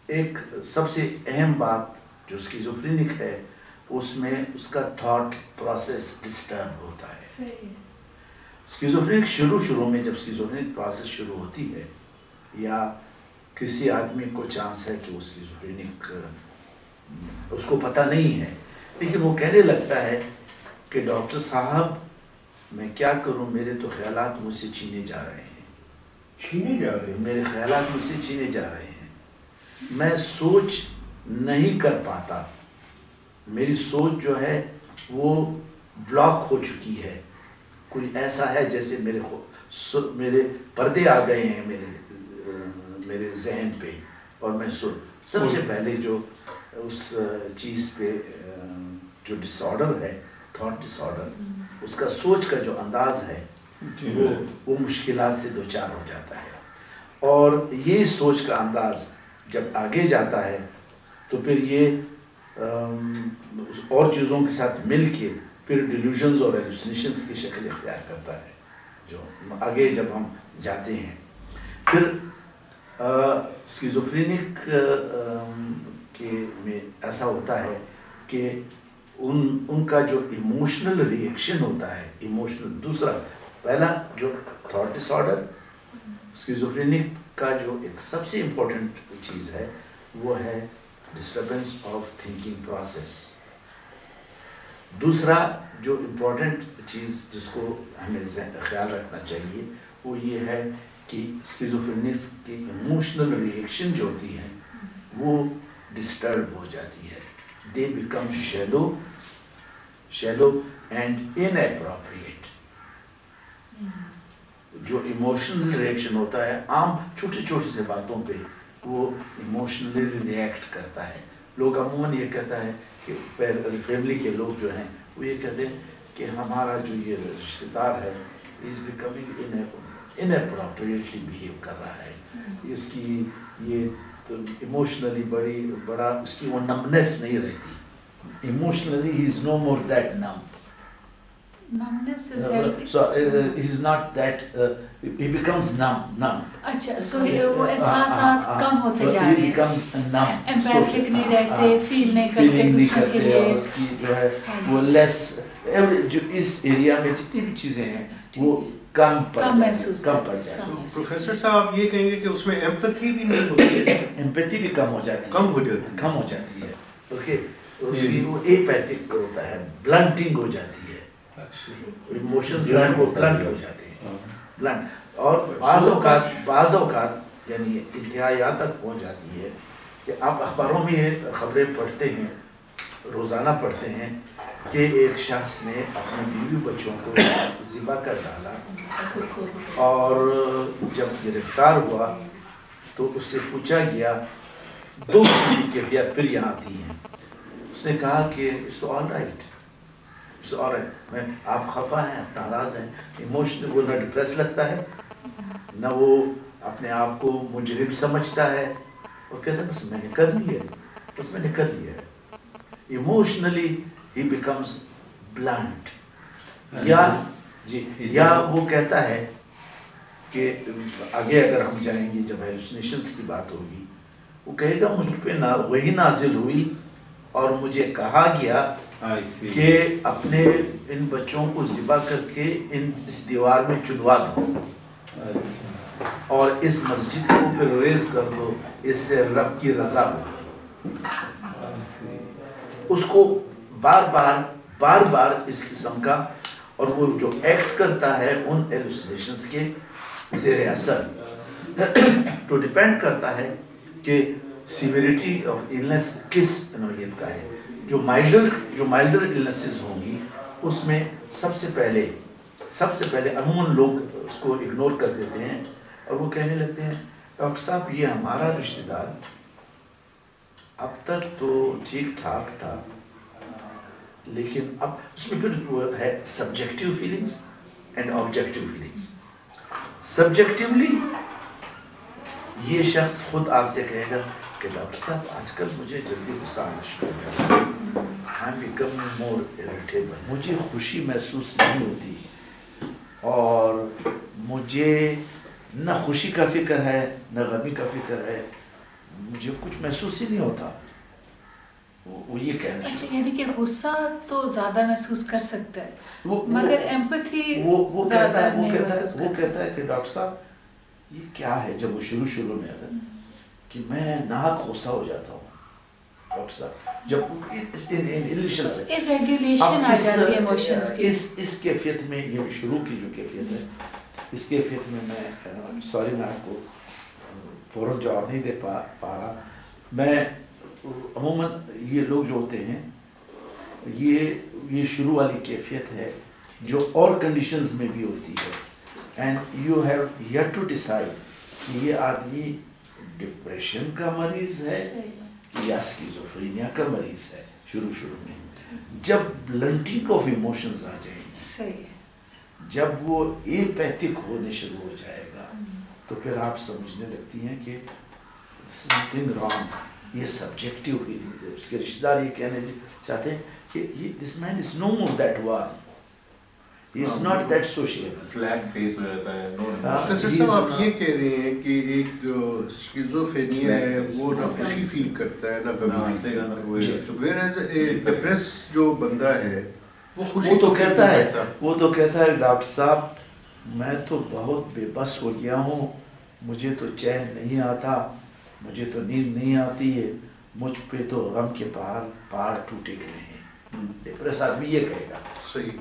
ایک سب سے اہم بات جو اسکیزوفرینک ہے اس میں اس کا تھاٹ پروسیس ڈسٹرب ہوتا ہے. اسکیزوفرینک شروع میں جب اسکیزوفرینک پروسیس شروع ہوتی ہے یا کسی آدمی کو چانس ہے کہ وہ اسکیزوفرینک اس کو پتہ نہیں ہے لیکن وہ کہنے لگتا ہے کہ ڈاکٹر صاحب میں کیا کروں, میرے تو خیالات مجھ سے چھینے جا رہے ہیں, میرے خیالات مجھ سے چھینے جا رہے ہیں, میں سوچ نہیں کر پاتا, میری سوچ جو ہے وہ بلاک ہو چکی ہے, کوئی ایسا ہے جیسے میرے پردے آ گئے ہیں میرے ذہن پہ, اور میں سب سے پہلے جو اس چیز پہ جو ڈس آرڈر ہے, تھاٹ ڈس آرڈر, اس کا سوچ کا جو انداز ہے وہ مشکلات سے دوچار ہو جاتا ہے. اور یہ سوچ کا انداز جب آگے جاتا ہے تو پھر یہ اور چیزوں کے ساتھ مل کے پھر ڈیلیوژنز اور ہیلوسینیشنز کی شکل اختیار کرتا ہے جو آگے جب ہم جاتے ہیں. پھر اسکیزوفرینک کے میں ایسا ہوتا ہے کہ ان کا جو ایموشنل ریئیکشن ہوتا ہے, دوسرا پہلا جو تھاٹ ڈس آرڈر, اسکیزوفرینک کا جو ایک سب سے امپورٹنٹ چیز ہے وہ ہے ڈسٹربنس آف تھنکنگ پروسیس. دوسرا جو امپورٹنٹ چیز جس کو ہمیں خیال رکھنا چاہیے وہ یہ ہے کہ اسکیزوفرینک کی ایموشنل ریئیکشن جو ہوتی ہے وہ ڈسٹرب ہو جاتی ہے. they become shallow and inappropriate. جو ایموشنل ریئیکشن ہوتا ہے عام چھوٹی سے باتوں پہ وہ ایموشنلی ریئیکٹ کرتا ہے. لوگ عموماً یہ کہتا ہے کہ فیملی کے لوگ جو ہیں وہ یہ کہتے ہیں کہ ہمارا جو یہ رشتہ دار ہے از بیکمنگ inappropriately بہیو کر رہا ہے, اس کی یہ ایموشنلی بڑا اس کی وہ نمنس نہیں رہتی. Emotionally he is no more that numb. Numbness is healthy. So he is not that he becomes numb. اچھا, so وہ احساسات کم ہوتے جا رہے ہیں, he becomes numb, empathic نہیں رہتے, فیل نہیں کرتے دوسروں کے لیے, اس کی جو ہے وہ لیس جو اس ایریا میں جتنی بھی چیزیں ہیں وہ کم محسوس پڑ جاتی ہیں. پروفیسر صاحب یہ کہیں گے کہ اس میں ایمپتھی بھی نہیں ہوتی ہے, ایمپتھی بھی کم ہو جاتی ہے بلکہ اس کی وہ ایپیتھک ہوتا ہے, بلنٹنگ ہو جاتی ہے, ایموشن جو ہے وہ بلنٹ ہو جاتے ہیں, بلنٹ. اور بعض اوقات یعنی انتہا تک پہنچ جاتی ہے کہ آپ اخباروں میں یہ خبریں پڑھتے ہیں, روزانہ پڑھتے ہیں کہ ایک شخص نے اپنے بیوی بچوں کو ذبح کر ڈالا, اور جب گرفتار ہوا تو اس سے پوچھا گیا, دو قسم کی کیفیت پھر یہاں آتی ہیں. اس نے کہا کہ اٹس آل رائٹ, میں آپ خفا ہیں, آپ ناراض ہیں, ایموشنل وہ نہ ڈپریس لگتا ہے نہ وہ اپنے آپ کو مجرم سمجھتا ہے, اور کہتا ہے بس میں نے کر لیا ہے. Emotionally he becomes blunt. یا وہ کہتا ہے کہ آگے اگر ہم جائیں گے جب ہیلوسینیشنز کی بات ہوگی, وہ کہے گا مجھ پہ وہی نازل ہوئی اور مجھے کہا گیا کہ اپنے ان بچوں کو ذبح کر کے اس دیوار میں چنوا دو اور اس مسجد کو پھر ریز کر دو, اس سے رب کی رضا ہو. اس کو بار بار اس قسم کا, اور وہ جو ایکٹ کرتا ہے ان ہیلوسینیشنز کے زیر اثر تو ڈیپینڈ کرتا ہے کہ سیویریٹی آف النس کس نوعیت کا ہے. جو مائلڈر النسز ہوں گی اس میں سب سے پہلے عموماً لوگ اس کو اگنور کر دیتے ہیں اور وہ کہنے لگتے ہیں ڈاکٹر صاحب یہ ہمارا رشتہ دار اب تک تو ٹھیک ٹھاک تھا, لیکن اب اس میں پھر وہ ہے subjective feelings and objective feelings. Subjectively یہ شخص خود آپ سے کہے گا کہ ڈاکٹر صاحب آج کل مجھے جلدی غصہ آنا شروع ہو جاتا ہے, I am becoming more irritable, مجھے خوشی محسوس نہیں ہوتی اور مجھے نہ خوشی کا فکر ہے نہ غمی کا فکر ہے, مجھے کچھ محسوس ہی نہیں ہوتا. وہ یہ کہنا اچھا یعنی کہ غصہ تو زیادہ محسوس کر سکتا ہے وہ مگر ایمپتھی وہ زیادہ نہیں محسوس وہ کہتا ہے کہ ڈاکٹر صاحب یہ کیا ہے. جب وہ شروع میں آتا کہ میں ناک غصہ ہو جاتا ہوں ڈاکٹر صاحب جب اس کیفیت میں یہ شروع کی جو کیفیت ہے اس کیفیت میں میں سوری میں آپ کو فوراً جواب نہیں دے پا رہا. میں عموماً یہ لوگ جو ہوتے ہیں یہ شروع والی کیفیت ہے جو اور کنڈیشنز میں بھی ہوتی ہے. And you have yet to decide کہ یہ آدمی ڈپریشن کا مریض ہے یا اسکیزوفرینیا کا مریض ہے. شروع میں جب بلنٹنگ آف ایموشنز آ جائیں گے, جب وہ ایپیتھک ہونے شروع ہو جائے گا تو پھر آپ سمجھنے لگتی ہیں کہ something wrong. یہ سبجیکٹیو فیلنگز ہے. اس کے رشتہ دار یہ کہنے چاہتے ہیں کہ this man is no more that one. He is not that sociable. Flat face میں رہتا ہے. پروفیسر صاحب آپ یہ کہہ رہے ہیں کہ ایک جو اسکیزوفرینیا ہے وہ نہ خوشی فیل کرتا ہے نہ غم. whereas ڈپریس جو بندہ ہے وہ تو کہتا ہے ڈاکٹر صاحب میں تو بہت بے بس ہو گیا ہوں, مجھے تو چین نہیں آتا, مجھے تو نیند نہیں آتی ہے, مجھ پہ تو غم کے پہاڑ ٹوٹے گئے ہیں. ڈپریس آدمی یہ کہے گا. صحیح.